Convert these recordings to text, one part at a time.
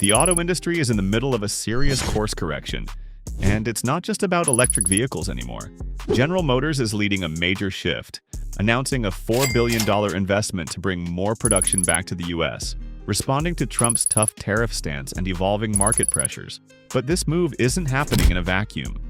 The auto industry is in the middle of a serious course correction, and it's not just about electric vehicles anymore. General Motors is leading a major shift, announcing a $4 billion investment to bring more production back to the US, responding to Trump's tough tariff stance and evolving market pressures. But this move isn't happening in a vacuum.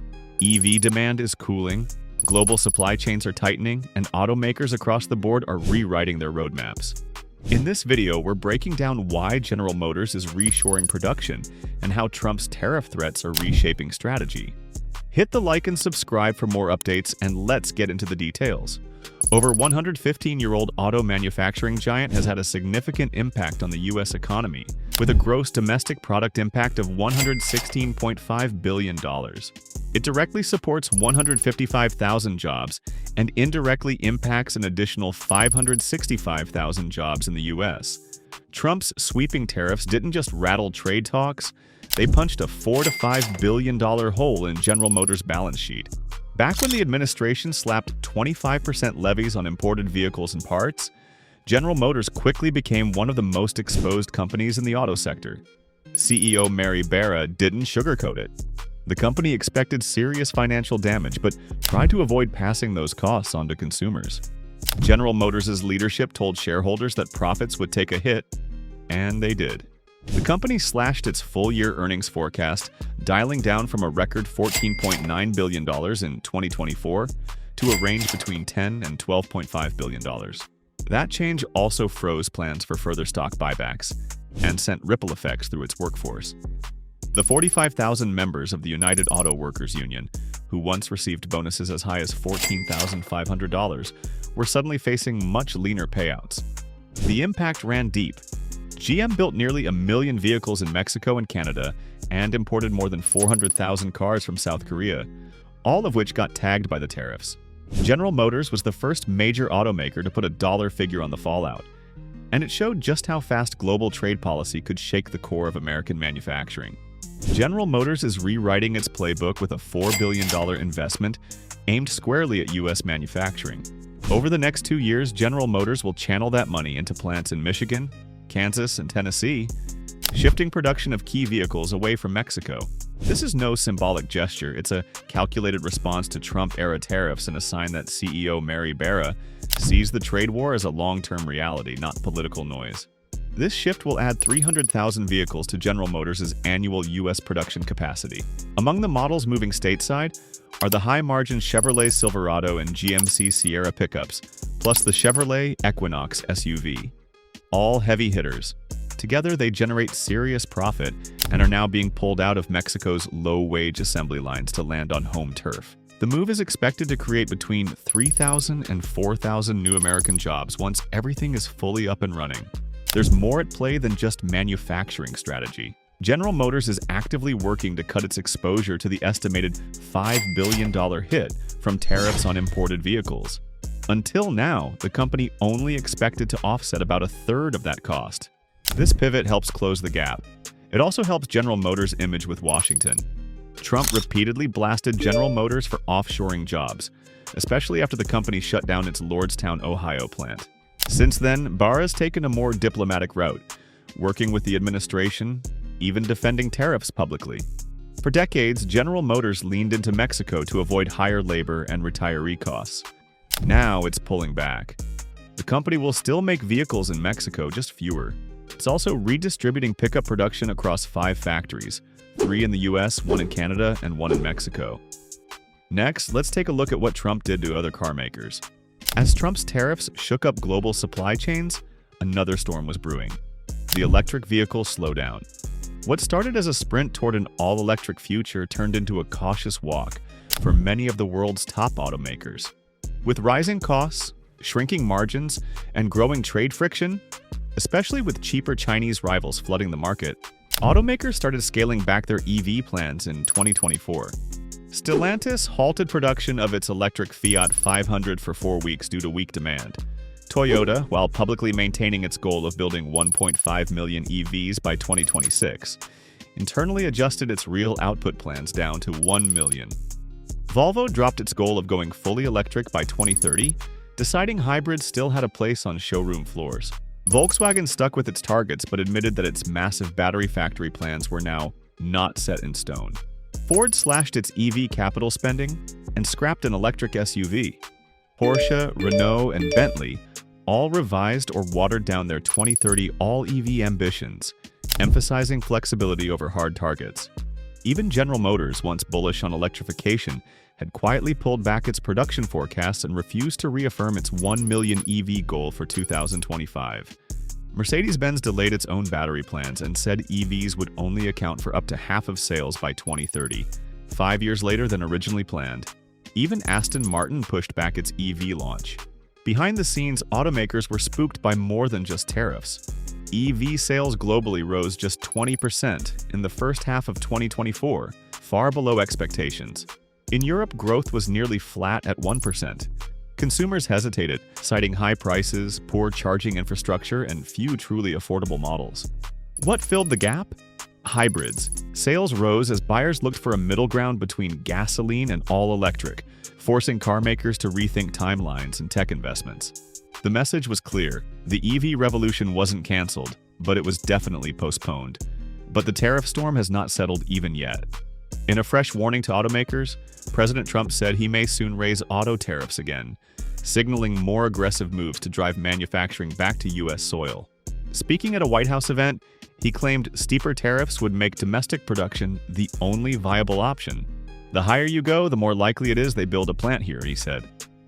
EV demand is cooling, global supply chains are tightening, and automakers across the board are rewriting their roadmaps. In this video, we're breaking down why General Motors is reshoring production and how Trump's tariff threats are reshaping strategy. Hit the like and subscribe for more updates, and let's get into the details. Over 115-year-old auto manufacturing giant has had a significant impact on the U.S. economy, with a gross domestic product impact of $116.5 billion. It directly supports 155,000 jobs and indirectly impacts an additional 565,000 jobs in the U.S. Trump's sweeping tariffs didn't just rattle trade talks, they punched a $4 to $5 billion hole in General Motors' balance sheet. Back when the administration slapped 25% levies on imported vehicles and parts, General Motors quickly became one of the most exposed companies in the auto sector. CEO Mary Barra didn't sugarcoat it. The company expected serious financial damage, but tried to avoid passing those costs on to consumers. General Motors' leadership told shareholders that profits would take a hit, and they did. The company slashed its full-year earnings forecast, dialing down from a record $14.9 billion in 2024 to a range between $10 and $12.5 billion. That change also froze plans for further stock buybacks and sent ripple effects through its workforce. The 45,000 members of the United Auto Workers Union, who once received bonuses as high as $14,500, were suddenly facing much leaner payouts. The impact ran deep. GM built nearly 1 million vehicles in Mexico and Canada and imported more than 400,000 cars from South Korea, all of which got tagged by the tariffs. General Motors was the first major automaker to put a dollar figure on the fallout, and it showed just how fast global trade policy could shake the core of American manufacturing. General Motors is rewriting its playbook with a $4 billion investment aimed squarely at U.S. manufacturing. Over the next 2 years, General Motors will channel that money into plants in Michigan, Kansas, and Tennessee, shifting production of key vehicles away from Mexico. This is no symbolic gesture, it's a calculated response to Trump-era tariffs and a sign that CEO Mary Barra sees the trade war as a long-term reality, not political noise. This shift will add 300,000 vehicles to General Motors' annual U.S. production capacity. Among the models moving stateside are the high-margin Chevrolet Silverado and GMC Sierra pickups, plus the Chevrolet Equinox SUV. All heavy hitters. Together, they generate serious profit and are now being pulled out of Mexico's low-wage assembly lines to land on home turf. The move is expected to create between 3,000 and 4,000 new American jobs once everything is fully up and running. There's more at play than just manufacturing strategy. General Motors is actively working to cut its exposure to the estimated $5 billion hit from tariffs on imported vehicles. Until now, the company only expected to offset about a third of that cost. This pivot helps close the gap. It also helps General Motors' image with Washington. Trump repeatedly blasted General Motors for offshoring jobs, especially after the company shut down its Lordstown, Ohio plant. Since then, Barra's taken a more diplomatic route, working with the administration, even defending tariffs publicly. For decades, General Motors leaned into Mexico to avoid higher labor and retiree costs. Now it's pulling back. The company will still make vehicles in Mexico, just fewer. It's also redistributing pickup production across 5 factories, 3 in the US, 1 in Canada, and 1 in Mexico. Next, let's take a look at what Trump did to other car makers. As Trump's tariffs shook up global supply chains, another storm was brewing: the electric vehicle slowdown. What started as a sprint toward an all-electric future turned into a cautious walk for many of the world's top automakers. With rising costs, shrinking margins, and growing trade friction, especially with cheaper Chinese rivals flooding the market, automakers started scaling back their EV plans in 2024. Stellantis halted production of its electric Fiat 500 for 4 weeks due to weak demand. Toyota, while publicly maintaining its goal of building 1.5 million EVs by 2026, internally adjusted its real output plans down to 1 million. Volvo dropped its goal of going fully electric by 2030, deciding hybrids still had a place on showroom floors. Volkswagen stuck with its targets but admitted that its massive battery factory plans were now not set in stone. Ford slashed its EV capital spending and scrapped an electric SUV. Porsche, Renault, and Bentley all revised or watered down their 2030 all-EV ambitions, emphasizing flexibility over hard targets. Even General Motors, once bullish on electrification, had quietly pulled back its production forecasts and refused to reaffirm its 1 million EV goal for 2025. Mercedes-Benz delayed its own battery plans and said EVs would only account for up to half of sales by 2030, 5 years later than originally planned. Even Aston Martin pushed back its EV launch. Behind the scenes, automakers were spooked by more than just tariffs. EV sales globally rose just 20% in the first half of 2024, far below expectations. In Europe, growth was nearly flat at 1%. Consumers hesitated, citing high prices, poor charging infrastructure, and few truly affordable models. What filled the gap? Hybrids. Sales rose as buyers looked for a middle ground between gasoline and all-electric, forcing car makers to rethink timelines and tech investments. The message was clear. The EV revolution wasn't canceled, but it was definitely postponed. But the tariff storm has not settled even yet. In a fresh warning to automakers, President Trump said he may soon raise auto tariffs again, signaling more aggressive moves to drive manufacturing back to U.S. soil. Speaking at a White House event, he claimed steeper tariffs would make domestic production the only viable option. The higher you go, the more likely it is they build a plant here, he said.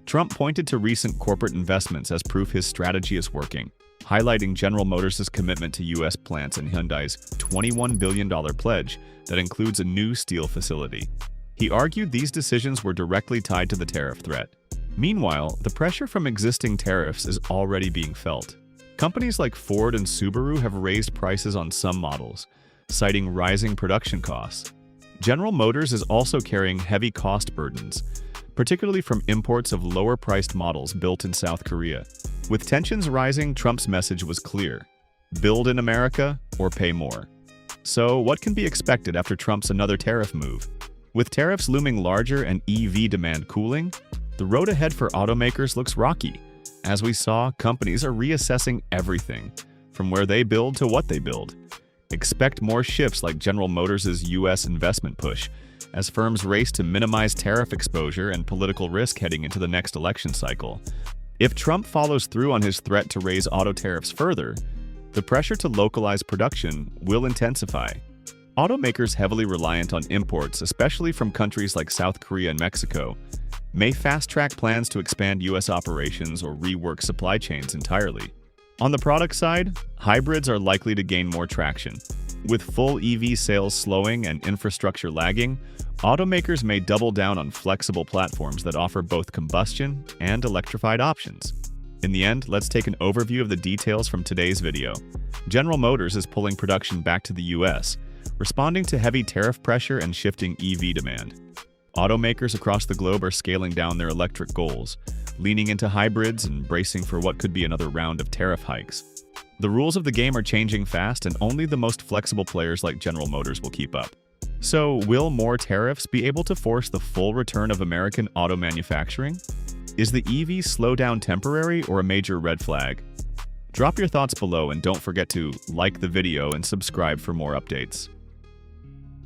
Trump pointed to recent corporate investments as proof his strategy is working, highlighting General Motors' commitment to U.S. plants and Hyundai's $21 billion pledge that includes a new steel facility. He argued these decisions were directly tied to the tariff threat. Meanwhile, the pressure from existing tariffs is already being felt. Companies like Ford and Subaru have raised prices on some models, citing rising production costs. General Motors is also carrying heavy cost burdens, particularly from imports of lower-priced models built in South Korea. With tensions rising, Trump's message was clear: build in America or pay more. So, what can be expected after Trump's another tariff move? With tariffs looming larger and EV demand cooling, the road ahead for automakers looks rocky. As we saw, companies are reassessing everything, from where they build to what they build. Expect more shifts like General Motors' U.S. investment push, as firms race to minimize tariff exposure and political risk heading into the next election cycle. If Trump follows through on his threat to raise auto tariffs further, the pressure to localize production will intensify. Automakers heavily reliant on imports, especially from countries like South Korea and Mexico, may fast-track plans to expand U.S. operations or rework supply chains entirely. On the product side, hybrids are likely to gain more traction. With full EV sales slowing and infrastructure lagging, automakers may double down on flexible platforms that offer both combustion and electrified options. In the end, let's take an overview of the details from today's video. General Motors is pulling production back to the U.S., responding to heavy tariff pressure and shifting EV demand. Automakers across the globe are scaling down their electric goals, leaning into hybrids and bracing for what could be another round of tariff hikes. The rules of the game are changing fast, and only the most flexible players like General Motors will keep up. So, will more tariffs be able to force the full return of American auto manufacturing? Is the EV slowdown temporary or a major red flag? Drop your thoughts below and don't forget to like the video and subscribe for more updates.